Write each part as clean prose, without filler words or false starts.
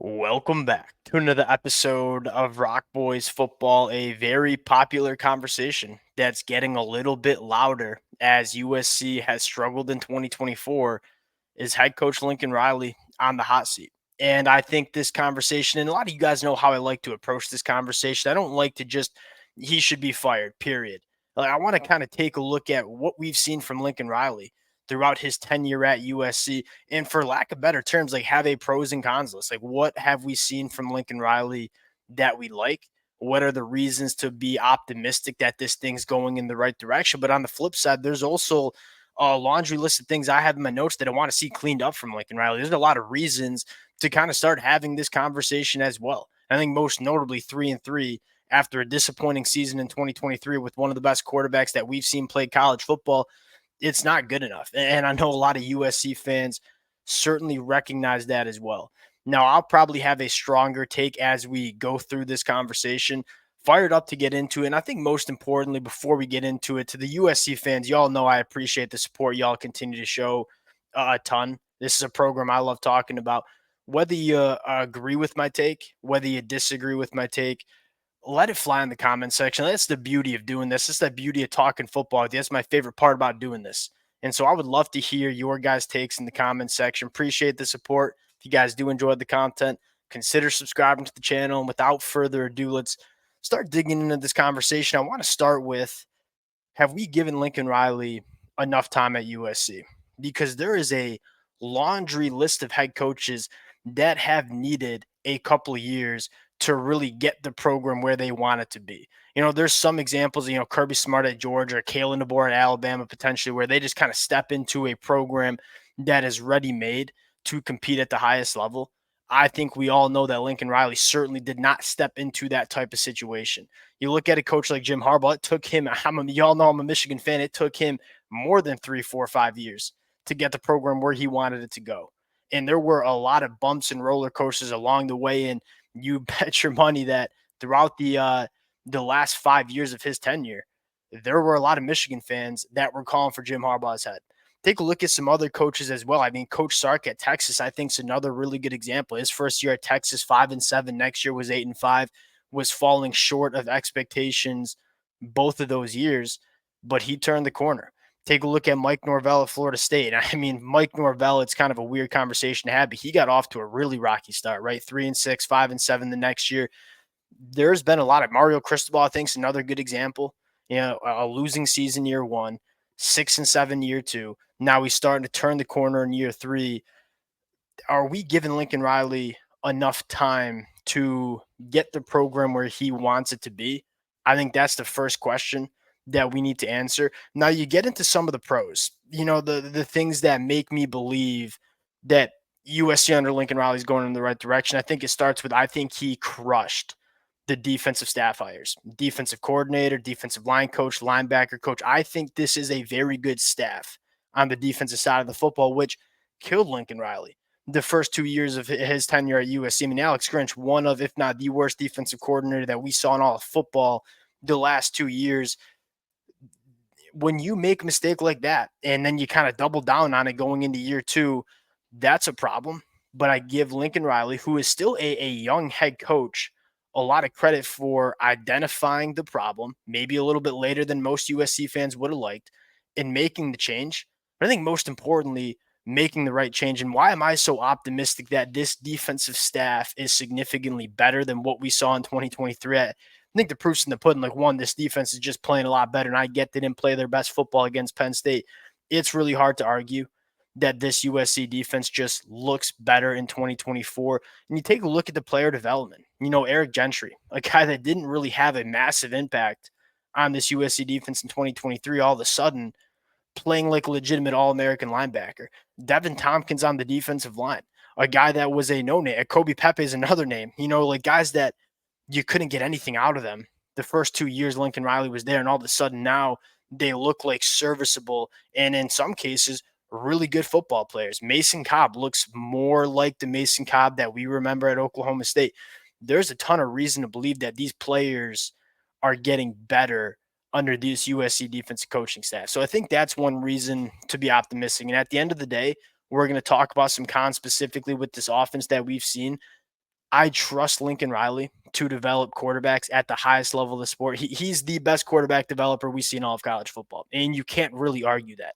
Welcome back to another episode of Rock Boys Football, a very popular conversation that's getting a little bit louder as USC has struggled in 2024. Is head coach Lincoln Riley on the hot seat? And I think this conversation, and a lot of you guys know how I like to approach this conversation. I don't like to just, he should be fired, period. Like, I want to kind of take a look at what we've seen from Lincoln Riley throughout his tenure at USC, and for lack of better terms, like have a pros and cons list. Like, what have we seen from Lincoln Riley that we like? What are the reasons to be optimistic that this thing's going in the right direction? But on the flip side, there's also a laundry list of things I have in my notes that I want to see cleaned up from Lincoln Riley. There's a lot of reasons to kind of start having this conversation as well. I think most notably 3-3 after a disappointing season in 2023 with one of the best quarterbacks that we've seen play college football. It's not good enough. And I know a lot of USC fans certainly recognize that as well. Now, I'll probably have a stronger take as we go through this conversation. Fired up to get into it. And I think most importantly, before we get into it, to the USC fans, y'all know I appreciate the support y'all continue to show a ton. This is a program I love talking about. Whether you agree with my take, whether you disagree with my take, let it fly in the comment section. That's the beauty of doing this. It's the beauty of talking football. That's my favorite part about doing this. And so I would love to hear your guys' takes in the comment section. Appreciate the support. If you guys do enjoy the content, consider subscribing to the channel. And without further ado, let's start digging into this conversation. I want to start with, have we given Lincoln Riley enough time at USC? Because there is a laundry list of head coaches that have needed a couple of years to really get the program where they want it to be. There's some examples, Kirby Smart at Georgia, Kalen DeBoer at Alabama, potentially, where they just kind of step into a program that is ready made to compete at the highest level. I think we all know that Lincoln Riley certainly did not step into that type of situation. You look at a coach like Jim Harbaugh, it took him, y'all know I'm a Michigan fan, it took him more than 3, 4, 5 years to get the program where he wanted it to go. And there were a lot of bumps and roller coasters along the way. And you bet your money that throughout the last 5 years of his tenure, there were a lot of Michigan fans that were calling for Jim Harbaugh's head. Take a look at some other coaches as well. I mean, Coach Sark at Texas, I think, is another really good example. His first year at Texas, 5-7. Next year was 8-5. Was falling short of expectations both of those years, but he turned the corner. Take a look at Mike Norvell at Florida State. I mean, Mike Norvell, it's kind of a weird conversation to have, but he got off to a really rocky start, right? 3-6, 5-7 the next year. There's been a lot of Mario Cristobal, I think, is another good example. A losing season year one, 6-7 year two. Now he's starting to turn the corner in year three. Are we giving Lincoln Riley enough time to get the program where he wants it to be? I think that's the first question that we need to answer. Now you get into some of the pros, the things that make me believe that USC under Lincoln Riley is going in the right direction. I think it starts with, I think he crushed the defensive staff hires, defensive coordinator, defensive line coach, linebacker coach. I think this is a very good staff on the defensive side of the football, which killed Lincoln Riley the first 2 years of his tenure at USC. I mean, Alex Grinch, one of, if not the worst defensive coordinator that we saw in all of football the last 2 years. When you make a mistake like that and then you kind of double down on it going into year two, that's a problem. But I give Lincoln Riley, who is still a young head coach, a lot of credit for identifying the problem, maybe a little bit later than most USC fans would have liked, and making the change. But I think most importantly, making the right change. And why am I so optimistic that this defensive staff is significantly better than what we saw in 2023? I think the proof's in the pudding. Like, one, this defense is just playing a lot better, and I get they didn't play their best football against Penn State. It's really hard to argue that this USC defense just looks better in 2024. And you take a look at the player development. Eric Gentry, a guy that didn't really have a massive impact on this USC defense in 2023, all of a sudden playing like a legitimate All-American linebacker. Devin Tompkins on the defensive line, a guy that was a no-name. Kobe Pepe is another name. Like guys that you couldn't get anything out of them the first 2 years Lincoln Riley was there, and all of a sudden now they look like serviceable and in some cases really good football players. Mason Cobb looks more like the Mason Cobb that we remember at Oklahoma State. There's a ton of reason to believe that these players are getting better under this USC defensive coaching staff. So I think that's one reason to be optimistic. And at the end of the day, we're going to talk about some cons specifically with this offense that we've seen. I trust Lincoln Riley to develop quarterbacks at the highest level of the sport. He's the best quarterback developer we see in all of college football, and you can't really argue that.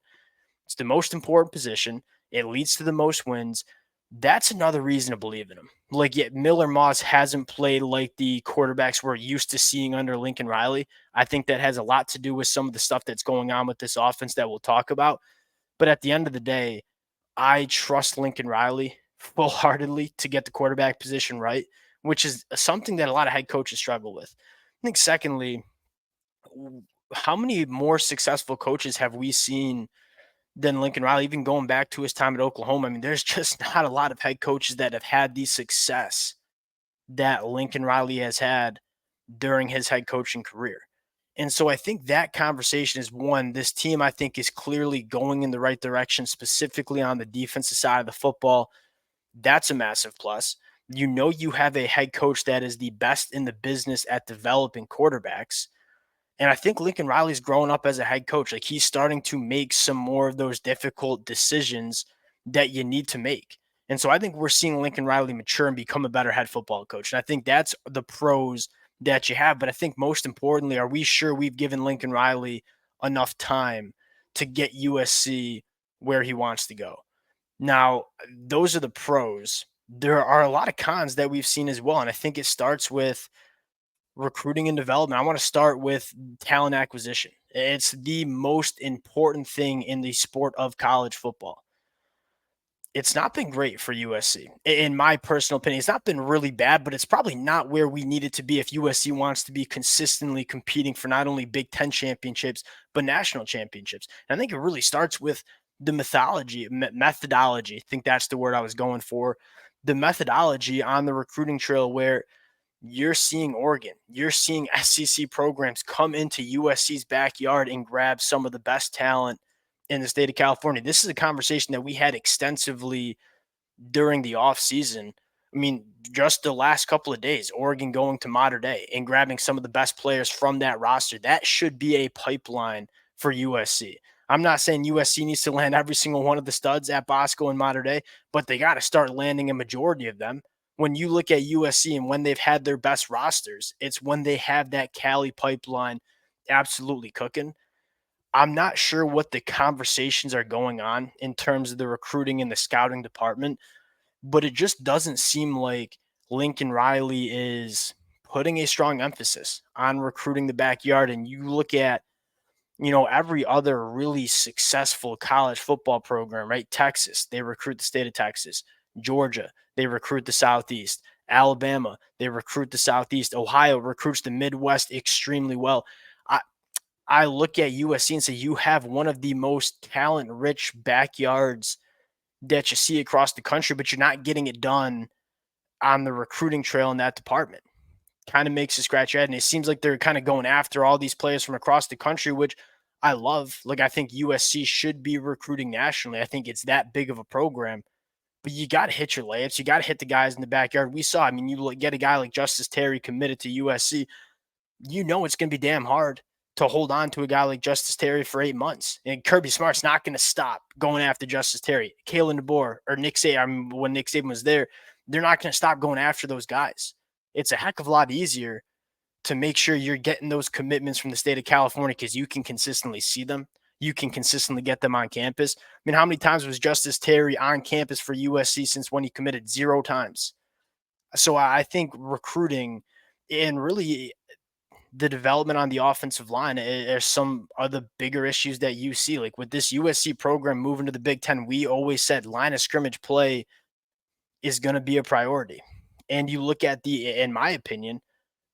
It's the most important position. It leads to the most wins. That's another reason to believe in him. Like, yet Miller Moss hasn't played like the quarterbacks we're used to seeing under Lincoln Riley. I think that has a lot to do with some of the stuff that's going on with this offense that we'll talk about. But at the end of the day, I trust Lincoln Riley full heartedly to get the quarterback position right, which is something that a lot of head coaches struggle with. I think, secondly, how many more successful coaches have we seen than Lincoln Riley, even going back to his time at Oklahoma? I mean, there's just not a lot of head coaches that have had the success that Lincoln Riley has had during his head coaching career. And so I think that conversation is one. This team, I think, is clearly going in the right direction, specifically on the defensive side of the football. That's a massive plus. You know, you have a head coach that is the best in the business at developing quarterbacks. And I think Lincoln Riley's growing up as a head coach. Like, he's starting to make some more of those difficult decisions that you need to make. And so I think we're seeing Lincoln Riley mature and become a better head football coach. And I think that's the pros that you have. But I think most importantly, are we sure we've given Lincoln Riley enough time to get USC where he wants to go? Now, those are the pros. There are a lot of cons that we've seen as well. And I think it starts with recruiting and development. I want to start with talent acquisition. It's the most important thing in the sport of college football. It's not been great for USC. In my personal opinion, it's not been really bad, but it's probably not where we need it to be if USC wants to be consistently competing for not only Big Ten championships, but national championships. And I think it really starts with the methodology. I think that's the word I was going for. The methodology on the recruiting trail, where you're seeing Oregon, you're seeing SEC programs come into USC's backyard and grab some of the best talent in the state of California. This is a conversation that we had extensively during the offseason. I mean, just the last couple of days, Oregon going to Mater Dei and grabbing some of the best players from that roster. That should be a pipeline for USC. I'm not saying USC needs to land every single one of the studs at Bosco and Mater Dei, but they got to start landing a majority of them. When you look at USC and when they've had their best rosters, it's when they have that Cali pipeline absolutely cooking. I'm not sure what the conversations are going on in terms of the recruiting and the scouting department, but it just doesn't seem like Lincoln Riley is putting a strong emphasis on recruiting the backyard. And you look at, every other really successful college football program, right? Texas, they recruit the state of Texas. Georgia, they recruit the Southeast. Alabama, they recruit the Southeast. Ohio recruits the Midwest extremely well. I, I look at USC and say, you have one of the most talent rich backyards that you see across the country, but you're not getting it done on the recruiting trail in that department. Kind of makes you scratch your head. And it seems like they're kind of going after all these players from across the country, which I love. Like, I think USC should be recruiting nationally. I think it's that big of a program. But you got to hit your layups. You got to hit the guys in the backyard. We saw, I mean, you get a guy like Justice Terry committed to USC. It's going to be damn hard to hold on to a guy like Justice Terry for 8 months. And Kirby Smart's not going to stop going after Justice Terry. Kalen DeBoer or Nick Saban, I mean, when Nick Saban was there, they're not going to stop going after those guys. It's a heck of a lot easier to make sure you're getting those commitments from the state of California because you can consistently see them. You can consistently get them on campus. I mean, how many times was Justice Terry on campus for USC since when he committed? 0 times. So I think recruiting and really the development on the offensive line are some of the bigger issues that you see. Like, with this USC program moving to the Big Ten, we always said line of scrimmage play is going to be a priority. And you look at in my opinion,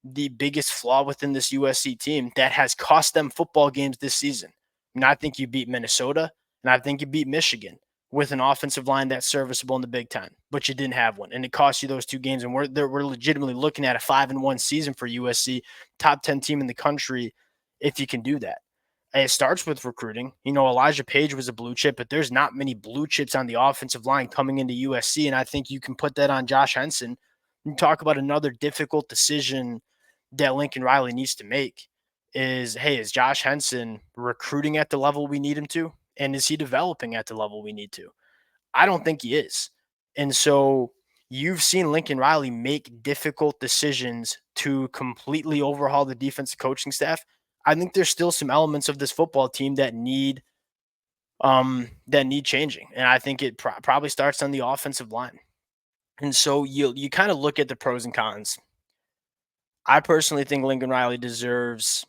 the biggest flaw within this USC team that has cost them football games this season. And I think you beat Minnesota, and I think you beat Michigan with an offensive line that's serviceable in the Big Ten, but you didn't have one, and it cost you those 2 games. And we're legitimately looking at a 5-1 season for USC, top 10 team in the country, if you can do that. And it starts with recruiting. Elijah Page was a blue chip, but there's not many blue chips on the offensive line coming into USC, and I think you can put that on Josh Henson. You talk about another difficult decision that Lincoln Riley needs to make is, hey, is Josh Henson recruiting at the level we need him to? And is he developing at the level we need to? I don't think he is. And so you've seen Lincoln Riley make difficult decisions to completely overhaul the defensive coaching staff. I think there's still some elements of this football team that need changing, and I think it probably starts on the offensive line. And so you kind of look at the pros and cons. I personally think Lincoln Riley deserves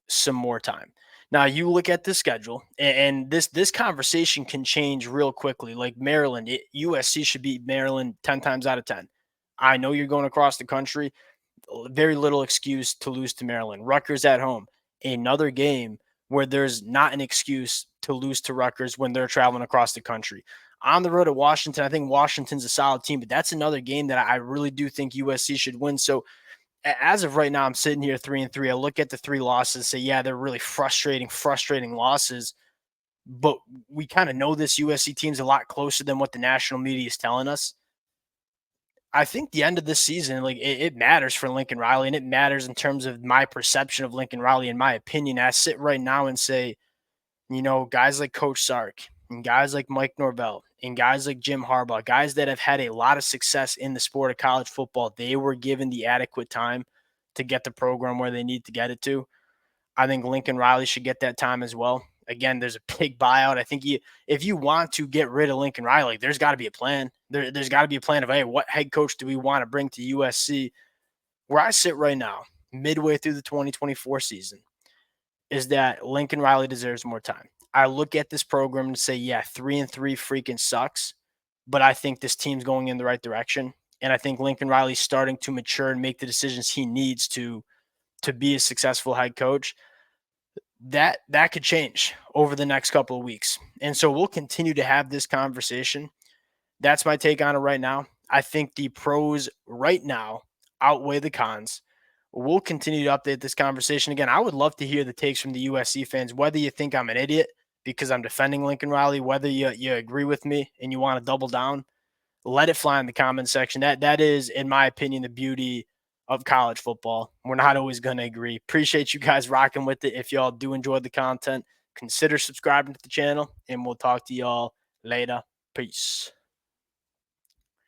some more time. Now you look at the schedule, and this conversation can change real quickly. Like Maryland, USC should beat Maryland 10 times out of 10. I know you're going across the country. Very little excuse to lose to Maryland. Rutgers at home, another game where there's not an excuse to lose to Rutgers when they're traveling across the country. On the road at Washington, I think Washington's a solid team, but that's another game that I really do think USC should win. So as of right now, I'm sitting here 3-3. I look at the three losses and say, yeah, they're really frustrating losses. But we kind of know this USC team's a lot closer than what the national media is telling us. I think the end of this season, like it matters for Lincoln Riley, and it matters in terms of my perception of Lincoln Riley, in my opinion. I sit right now and say, guys like Coach Sark and guys like Mike Norvell and guys like Jim Harbaugh, guys that have had a lot of success in the sport of college football, they were given the adequate time to get the program where they need to get it to. I think Lincoln Riley should get that time as well. Again, there's a big buyout. I think if you want to get rid of Lincoln Riley, there's got to be a plan. There's got to be a plan of, hey, what head coach do we want to bring to USC? Where I sit right now, midway through the 2024 season, is that Lincoln Riley deserves more time. I look at this program and say, yeah, 3-3 freaking sucks, but I think this team's going in the right direction. And I think Lincoln Riley's starting to mature and make the decisions he needs to be a successful head coach. That could change over the next couple of weeks. And so we'll continue to have this conversation. That's my take on it right now. I think the pros right now outweigh the cons. We'll continue to update this conversation. Again, I would love to hear the takes from the USC fans, whether you think I'm an idiot because I'm defending Lincoln Riley, whether you agree with me and you want to double down. Let it fly in the comment section. That is, in my opinion, the beauty of college football. We're not always going to agree. Appreciate you guys rocking with it. If y'all do enjoy the content, consider subscribing to the channel, and we'll talk to y'all later. Peace.